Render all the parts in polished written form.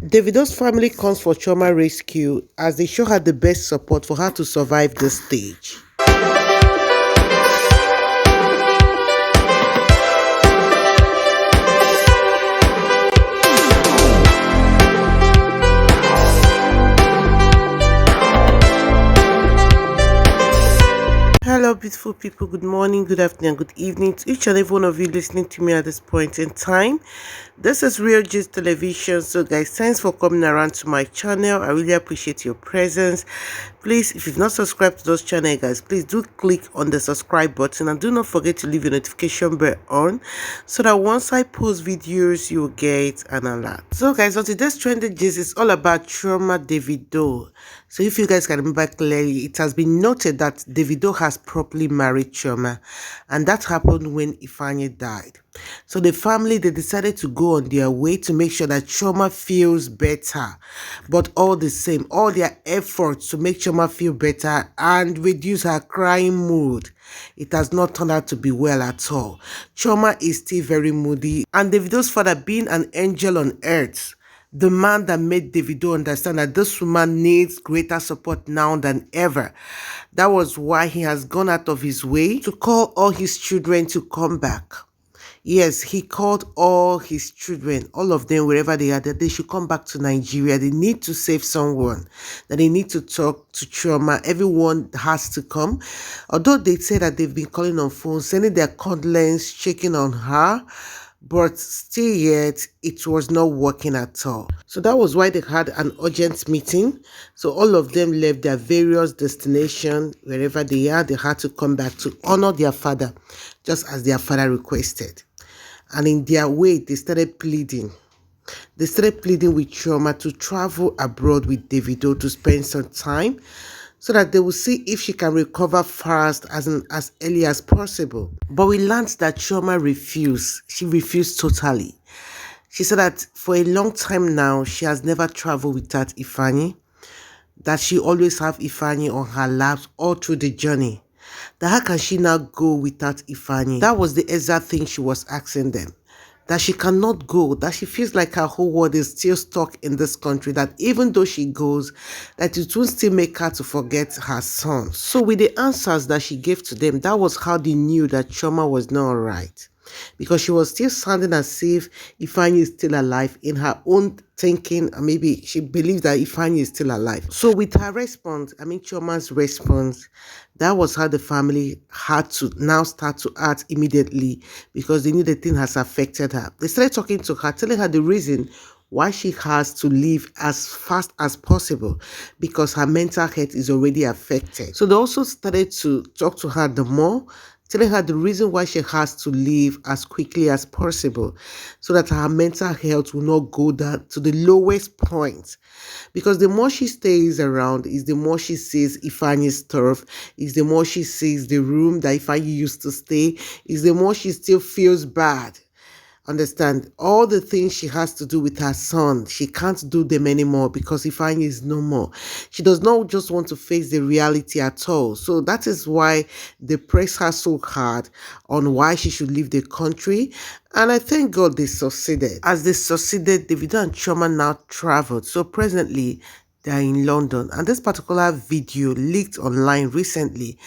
Davido's family comes for Chioma rescue as they show her the best support for her to survive this stage. Hello, beautiful people. Good morning, good afternoon, good evening to each and every one of you listening to me at this point in time. This is Real Gist Television. So, guys, thanks for coming around to my channel. I really appreciate your presence. Please, if you've not subscribed to those channel, guys, please do click on the subscribe button and do not forget to leave your notification bell on so that once I post videos, you'll get an alert. So, guys, on today's trending gist is all about Chioma Davido. So, if you guys can remember clearly, it has been noted that Davido has properly married Chioma, and that happened when Pâīñ died. So the family, they decided to go on their way to make sure that Chioma feels better. But all the same, all their efforts to make Chioma feel better and reduce her crying mood, it has not turned out to be well at all. Chioma is still very moody, and Davido's father, being an angel on earth, the man that made Davido understand that this woman needs greater support now than ever. That was why he has gone out of his way to call all his children to come back. Yes, he called all his children, all of them, wherever they are, that they should come back to Nigeria. They need to save someone, that they need to talk to Chioma. Everyone has to come. Although they say that they've been calling on phone, sending their condolence, checking on her, but still yet it was not working at all. So that was why they had an urgent meeting. So all of them left their various destinations, wherever they are. They had to come back to honor their father, just as their father requested. And in their way, they started pleading. They started pleading with Chioma to travel abroad with Davido to spend some time so that they will see if she can recover fast as early as possible. But we learned that Chioma refused. She refused totally. She said that for a long time now, she has never traveled without Pâīñ, that she always have Pâīñ on her laps all through the journey. That how can she now go without Pâīñ? That was the exact thing she was asking them. That she cannot go, that she feels like her whole world is still stuck in this country, that even though she goes, that it will still make her to forget her son. So with the answers that she gave to them, that was how they knew that Chioma was not alright. Because she was still sounding as if Pâīñ is still alive in her own thinking, and maybe she believes that Pâīñ is still alive. So with her response, Chioma's response, that was how the family had to now start to act immediately, because they knew the thing has affected her. They started talking to her, telling her the reason why she has to leave as fast as possible, because her mental health is already affected. So they also started to talk to her the more, telling her the reason why she has to leave as quickly as possible, so that her mental health will not go down to the lowest point. Because the more she stays around, is the more she sees Pâīñ's stuff, is the more she sees the room that Pâīñ used to stay, is the more she still feels bad. Understand, all the things she has to do with her son, she can't do them anymore because Pâīñ is no more. She does not just want to face the reality at all. So that is why they press her so hard on why she should leave the country. And I thank God they succeeded. As they succeeded, Davido and Chioma now traveled. So presently, they are in London. And this particular video leaked online recently.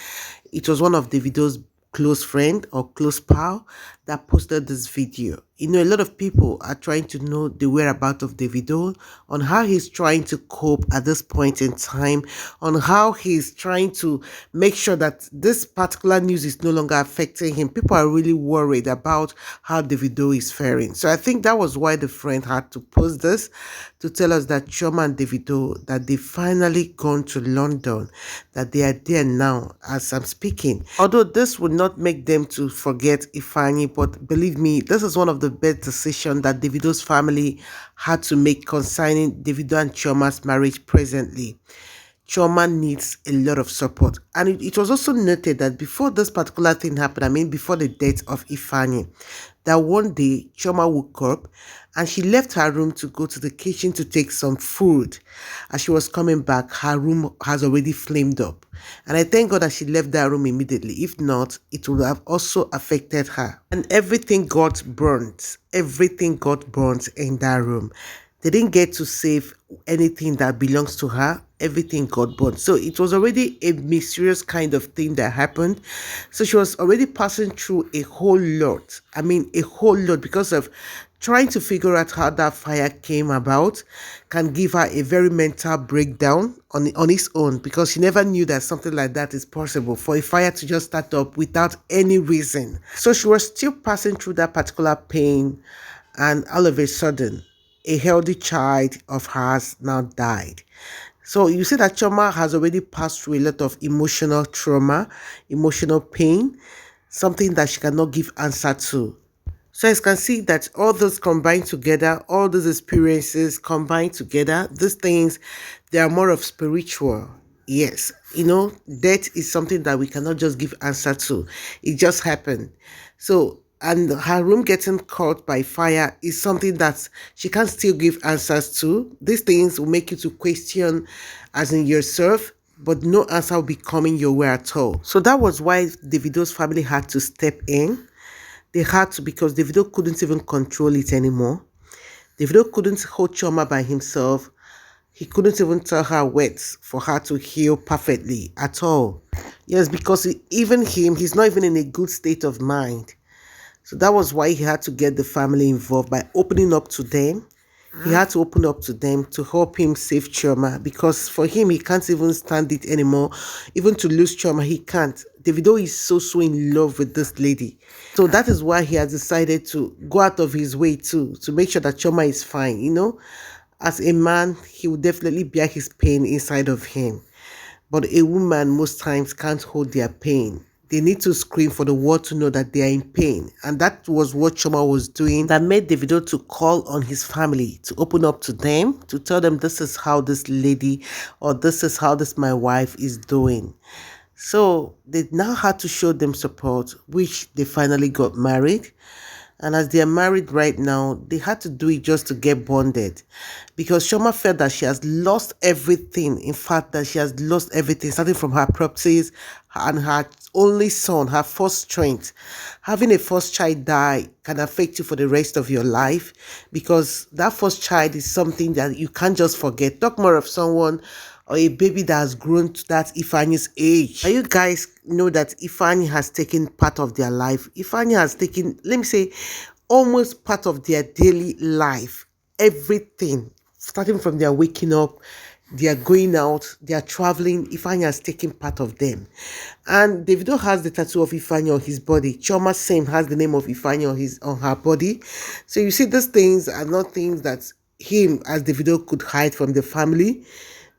It was one of Davido's close friend or close pal that posted this video. You know, a lot of people are trying to know the whereabouts of Davido, on how he's trying to cope at this point in time, on how he's trying to make sure that this particular news is no longer affecting him. People are really worried about how Davido is faring. So I think that was why the friend had to post this, to tell us that Chioma and Davido, that they finally gone to London, that they are there now as I'm speaking. Although this would not make them to forget Pâīñ, but believe me, this is one of the best decisions that Davido's family had to make concerning Davido and Chioma's marriage presently. Chioma needs a lot of support. And it was also noted that before this particular thing happened, before the death of Pâīñ, that one day Chioma woke up and she left her room to go to the kitchen to take some food. As she was coming back, her room has already flamed up. And I thank God that she left that room immediately. If not, it would have also affected her. And everything got burnt. Everything got burnt in that room. They didn't get to save anything that belongs to her. Everything got burned. So it was already a mysterious kind of thing that happened. So she was already passing through a whole lot. I mean, a whole lot, because of trying to figure out how that fire came about can give her a very mental breakdown on its own, because she never knew that something like that is possible, for a fire to just start up without any reason. So she was still passing through that particular pain, and all of a sudden a healthy child of hers now died. So you see that Chioma has already passed through a lot of emotional trauma, emotional pain, something that she cannot give answer to. So as you can see that all those combined together, all those experiences combined together, these things, they are more of spiritual. Yes, death is something that we cannot just give answer to. It just happened. So, and her room getting caught by fire is something that she can't still give answers to. These things will make you to question as in yourself, but no answer will be coming your way at all. So that was why Davido's family had to step in. They had to, because Davido couldn't even control it anymore. Davido couldn't hold Chioma by himself. He couldn't even tell her words for her to heal perfectly at all. Yes, because even him, he's not even in a good state of mind. So that was why he had to get the family involved by opening up to them. He had to open up to them to help him save Chioma, because for him, he can't even stand it anymore. Even to lose Chioma, he can't. Davido is so in love with this lady. So that is why he has decided to go out of his way too, to make sure that Chioma is fine. As a man, he will definitely bear his pain inside of him. But a woman most times can't hold their pain. They need to scream for the world to know that they are in pain. And that was what Chioma was doing, that made Davido to call on his family to open up to them, to tell them this is how this lady, or this is how this my wife is doing. So they now had to show them support, which they finally got married. And as they are married right now, they had to do it just to get bonded. Because Chioma felt that she has lost everything. In fact, that she has lost everything, starting from her properties and her only son, her first strength. Having a first child die can affect you for the rest of your life, because that first child is something that you can't just forget. Talk more of someone or a baby that has grown to that Ifeanyi's age. And you guys know that Ifeanyi has taken part of their life. Ifeanyi has taken, let me say, almost part of their daily life. Everything, starting from their waking up, they are going out, they are traveling. Ifeanyi has taken part of them. And Davido has the tattoo of Ifeanyi on his body. Chioma same has the name of Ifeanyi on her body. So you see, these things are not things that him as Davido could hide from the family.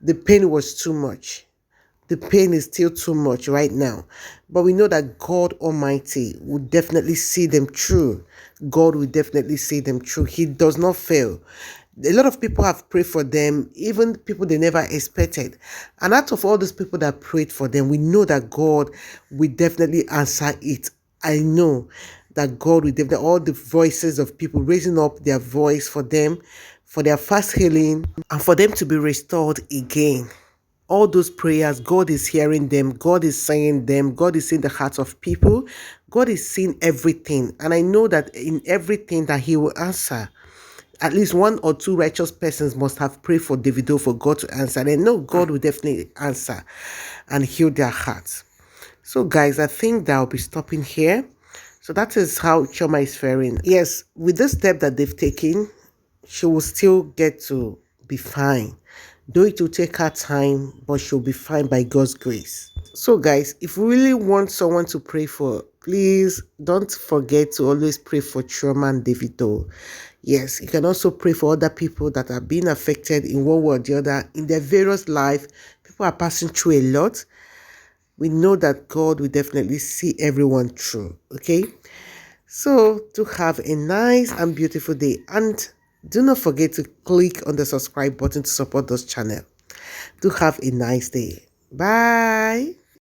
The pain was too much. The pain is still too much right now. But we know that God Almighty will definitely see them through. God will definitely see them through. He does not fail. A lot of people have prayed for them, even people they never expected. And out of all those people that prayed for them, we know that God will definitely answer it. I know that God will definitely, all the voices of people raising up their voice for them, for their fast healing, and for them to be restored again. All those prayers, God is hearing them, God is saying them, God is seeing the hearts of people, God is seeing everything. And I know that in everything that He will answer. At least one or two righteous persons must have prayed for Davido for God to answer. And I know God will definitely answer and heal their hearts. So guys, I think that I'll be stopping here. So that is how Chioma is faring. Yes, with this step that they've taken, she will still get to be fine. Though it will take her time, but she'll be fine by God's grace. So guys, if you really want someone to pray for, please don't forget to always pray for Chioma and Davido. Yes, you can also pray for other people that are being affected in one way or the other in their various life. People are passing through a lot. We know that God will definitely see everyone through. Okay? So to have a nice and beautiful day, and do not forget to click on the subscribe button to support this channel. Do have a nice day. Bye.